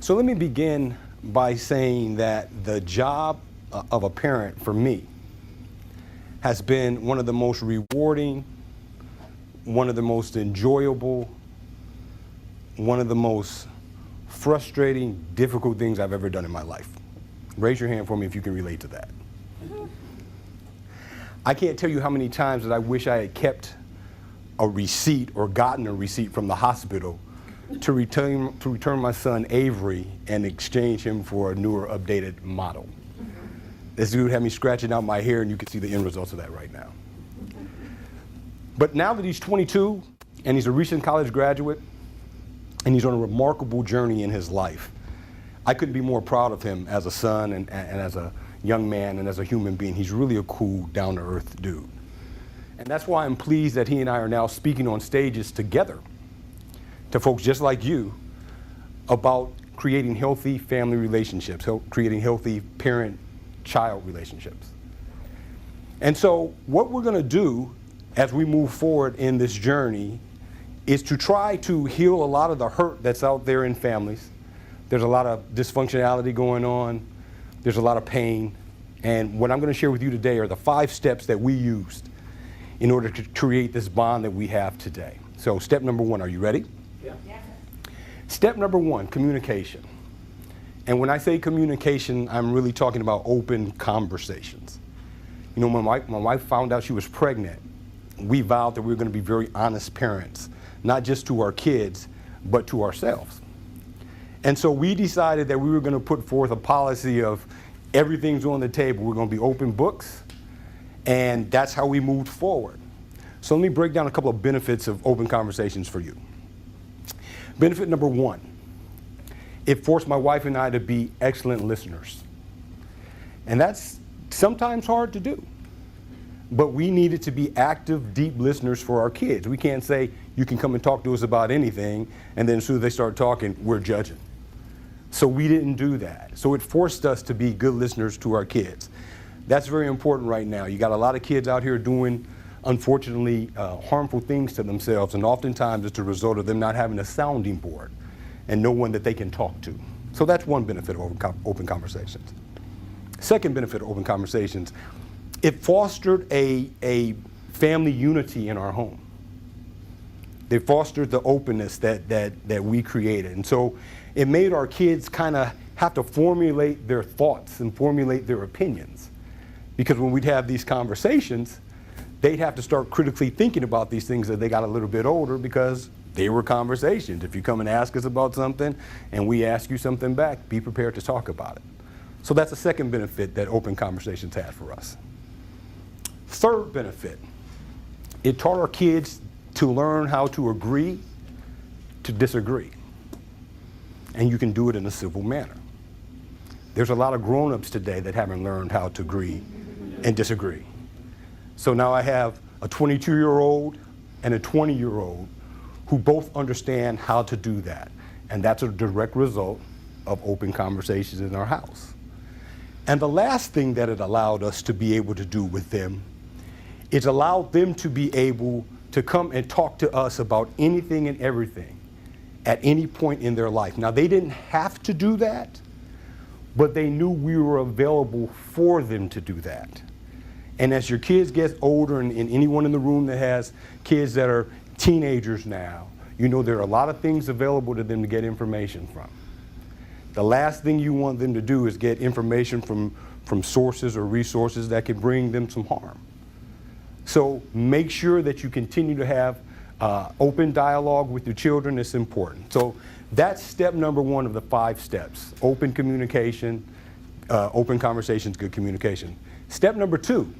So let me begin by saying that the job of a parent for me has been one of the most rewarding, one of the most enjoyable, one of the most frustrating, difficult things I've ever done in my life. Raise your hand for me if you can relate to that. I can't tell you how many times that I wish I had kept a receipt or gotten a receipt from the hospital to return my son Avery and exchange him for a newer, updated model. This dude had me scratching out my hair, and you can see the end results of that right now. But now that he's 22 and he's a recent college graduate and he's on a remarkable journey in his life, I couldn't be more proud of him as a son and as a young man and as a human being. He's really a cool, down-to-earth dude. And that's why I'm pleased that he and I are now speaking on stages together to folks just like you about creating healthy family relationships, creating healthy parent-child relationships. And so what we're going to do as we move forward in this journey is to try to heal a lot of the hurt that's out there in families. There's a lot of dysfunctionality going on. There's a lot of pain. And what I'm going to share with you today are the 5 steps that we used in order to create this bond that we have today. So step number 1, are you ready? Yeah. Step number 1, communication. And when I say communication, I'm really talking about open conversations. You know, when my wife found out she was pregnant, we vowed that we were going to be very honest parents, not just to our kids, but to ourselves. And so we decided that we were going to put forth a policy of everything's on the table. We're going to be open books, and that's how we moved forward. So let me break down a couple of benefits of open conversations for you. Benefit number 1, it forced my wife and I to be excellent listeners. And that's sometimes hard to do. But we needed to be active, deep listeners for our kids. We can't say, you can come and talk to us about anything, and then as soon as they start talking, we're judging. So we didn't do that. So it forced us to be good listeners to our kids. That's very important right now. You got a lot of kids out here doing, unfortunately, harmful things to themselves, and oftentimes it's a result of them not having a sounding board and no one that they can talk to. So that's one benefit of open conversations. Second benefit of open conversations, it fostered a family unity in our home. They fostered the openness that we created. And so it made our kids kind of have to formulate their thoughts and formulate their opinions. Because when we'd have these conversations, they'd have to start critically thinking about these things as they got a little bit older, because they were conversations. If you come and ask us about something and we ask you something back, be prepared to talk about it. So that's the second benefit that open conversations had for us. Third benefit, it taught our kids to learn how to agree to disagree. And you can do it in a civil manner. There's a lot of grown-ups today that haven't learned how to agree and disagree. So now I have a 22-year-old and a 20-year-old who both understand how to do that. And that's a direct result of open conversations in our house. And the last thing that it allowed us to be able to do with them is allowed them to be able to come and talk to us about anything and everything at any point in their life. Now, they didn't have to do that, but they knew we were available for them to do that. And as your kids get older, and anyone in the room that has kids that are teenagers now, you know there are a lot of things available to them to get information from. The last thing you want them to do is get information from sources or resources that could bring them some harm. So make sure that you continue to have open dialogue with your children. It's important. So that's step number 1 of the 5 steps. Open communication, open conversations, good communication. Step number 2,